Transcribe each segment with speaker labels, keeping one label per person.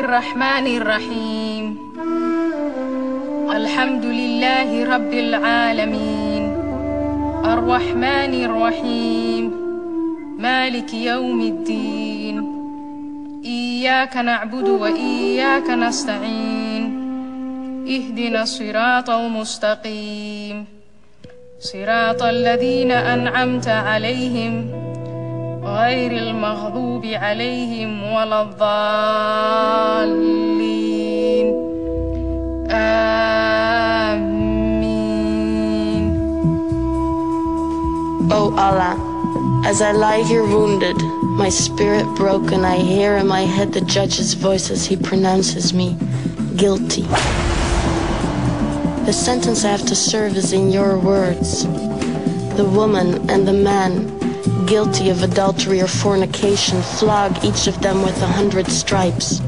Speaker 1: الرحمن الرحيم الحمد لله رب العالمين الرحمن الرحيم مالك يوم الدين إياك نعبد وإياك نستعين اهدنا الصراط المستقيم صراط الذين أنعمت عليهم غير المغضوب عليهم ولا الضالين آمين.
Speaker 2: O Allah, as I lie here wounded, my spirit broken, I hear in my head the judge's voice as he pronounces me guilty. The sentence I have to serve is in your words. The woman and the man guilty of adultery or fornication, flog each of them with 100 stripes.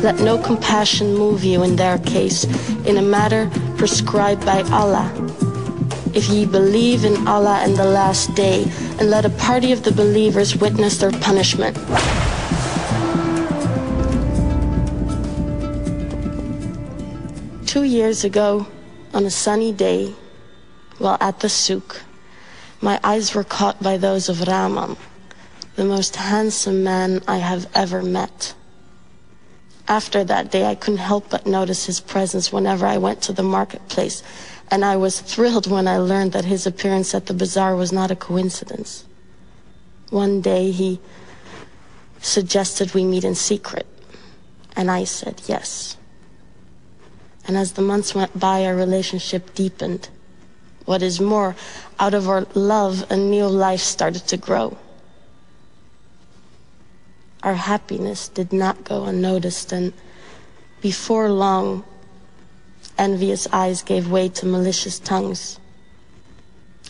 Speaker 2: Let no compassion move you in their case, in a matter prescribed by Allah. If ye believe in Allah and the last day, and let a party of the believers witness their punishment. Two years ago, on a sunny day, while at the souk, my eyes were caught by those of Rahman, the most handsome man I have ever met. After that day, I couldn't help but notice his presence whenever I went to the marketplace, and I was thrilled when I learned that his appearance at the bazaar was not a coincidence. One day, he suggested we meet in secret, and I said yes. And as the months went by, our relationship deepened. What is more, out of our love, a new life started to grow. Our happiness did not go unnoticed, and before long, envious eyes gave way to malicious tongues.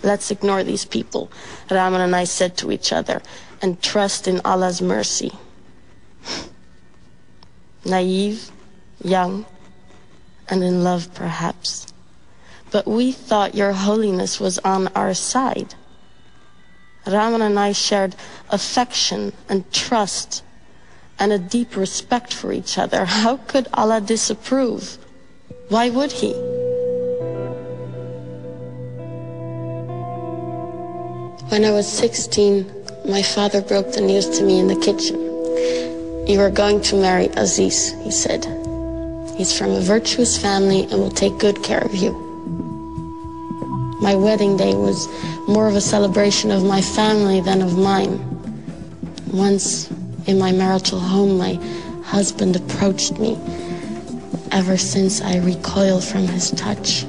Speaker 2: Let's ignore these people, Rahman and I said to each other, and trust in Allah's mercy. Naive, young, and in love perhaps. But we thought your holiness was on our side. Rahman and I shared affection and trust and a deep respect for each other. How could Allah disapprove? Why would he? When I was 16, my father broke the news to me in the kitchen. You are going to marry Aziz, he said. He's from a virtuous family and will take good care of you. My wedding day was more of a celebration of my family than of mine. Once in my marital home, my husband approached me. Ever since, I recoil from his touch.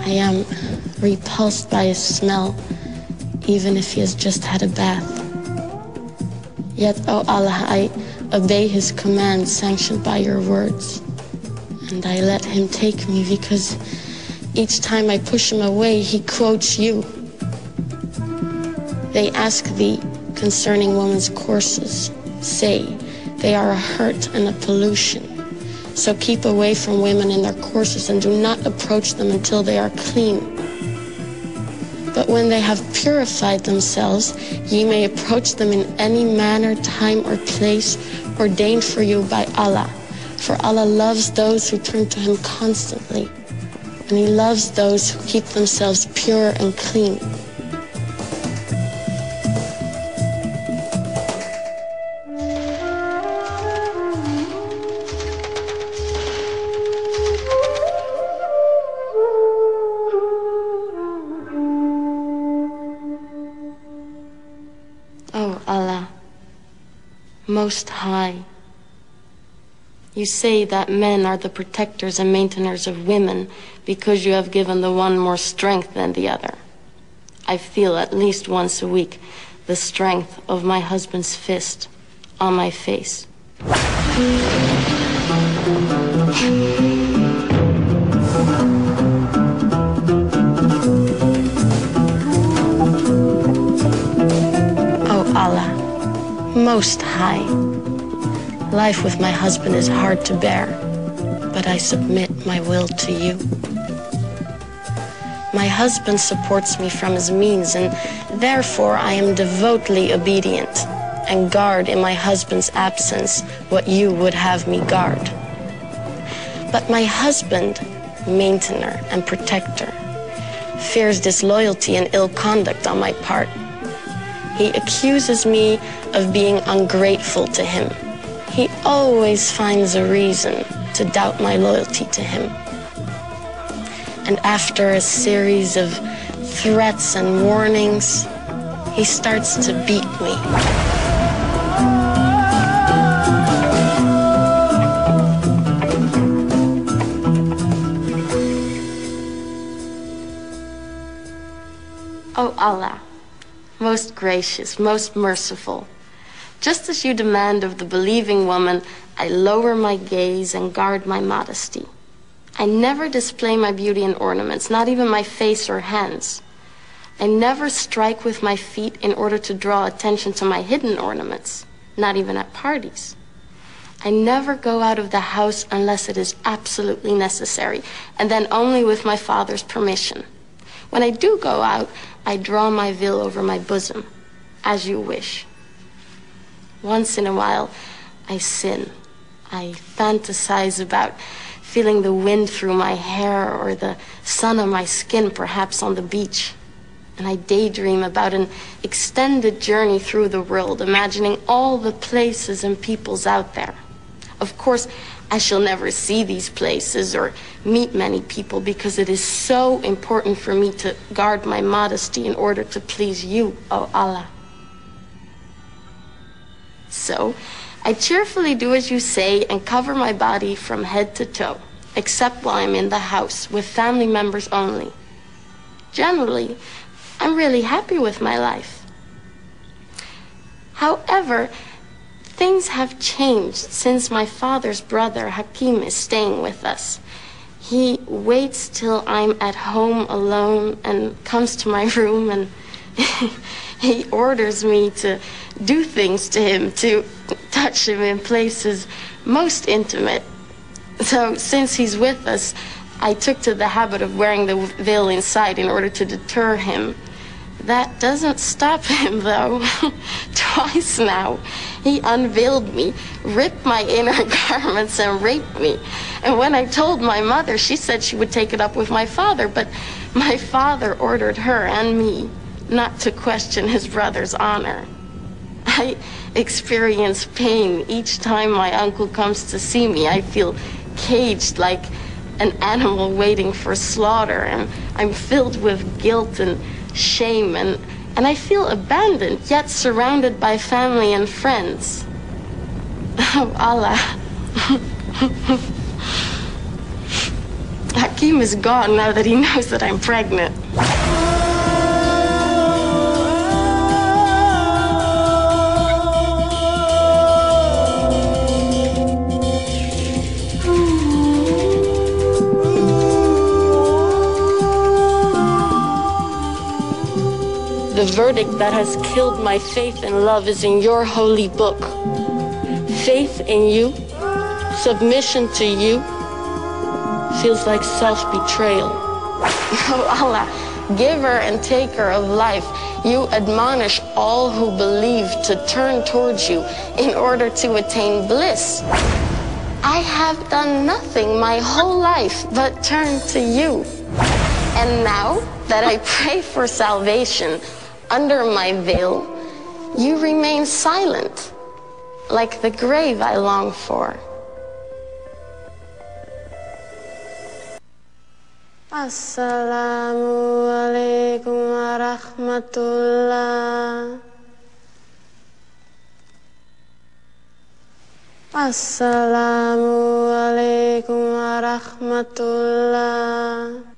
Speaker 2: I am repulsed by his smell, even if he has just had a bath. Yet, O Allah, I obey his command sanctioned by your words. And I let him take me because each time I push him away, he quotes you. They ask thee concerning women's courses. Say, they are a hurt and a pollution. So keep away from women in their courses and do not approach them until they are clean. But when they have purified themselves, ye may approach them in any manner, time, or place ordained for you by Allah. For Allah loves those who turn to him constantly, and he loves those who keep themselves pure and clean. Oh Allah, Most High, you say that men are the protectors and maintainers of women because you have given the one more strength than the other. I feel at least once a week the strength of my husband's fist on my face. Oh Allah, Most High, life with my husband is hard to bear, but I submit my will to you. My husband supports me from his means, and therefore I am devotedly obedient. and guard in my husband's absence what you would have me guard. But my husband, maintainer and protector, fears disloyalty and ill conduct on my part. He accuses me of being ungrateful to him. He always finds a reason to doubt my loyalty to him. And after a series of threats and warnings, he starts to beat me. O Allah, most gracious, most merciful, just as you demand of the believing woman, I lower my gaze and guard my modesty. I never display my beauty in ornaments, not even my face or hands. I never strike with my feet in order to draw attention to my hidden ornaments, not even at parties. I never go out of the house unless it is absolutely necessary, and then only with my father's permission. When I do go out, I draw my veil over my bosom, as you wish. Once in a while, I sin. I fantasize about feeling the wind through my hair or the sun on my skin, perhaps on the beach. And I daydream about an extended journey through the world, imagining all the places and peoples out there. Of course, I shall never see these places or meet many people because it is so important for me to guard my modesty in order to please you, O Allah. So, I cheerfully do as you say and cover my body from head to toe, except while I'm in the house with family members only. Generally, I'm really happy with my life. However, things have changed since my father's brother, Hakim, is staying with us. He waits till I'm at home alone and comes to my room and he orders me to do things to him, to touch him in places most intimate. So since he's with us, I took to the habit of wearing the veil inside in order to deter him. That doesn't stop him, though. Twice now, he unveiled me, ripped my inner garments, and raped me. And when I told my mother, she said she would take it up with my father, but my father ordered her and me not to question his brother's honor. I experience pain each time my uncle comes to see me. I feel caged like an animal waiting for slaughter, and I'm filled with guilt and shame, and I feel abandoned, yet surrounded by family and friends. Oh, Allah. Hakim is gone now that he knows that I'm pregnant. The verdict that has killed my faith and love is in your holy book. Faith in you, submission to you, feels like self-betrayal. Oh Allah, giver and taker of life, you admonish all who believe to turn towards you in order to attain bliss. I have done nothing my whole life but turn to you. And now that I pray for salvation under my veil, you remain silent, like the grave I long for. Assalamu alaikum wa rahmatullah. Assalamu alaikum wa rahmatullah.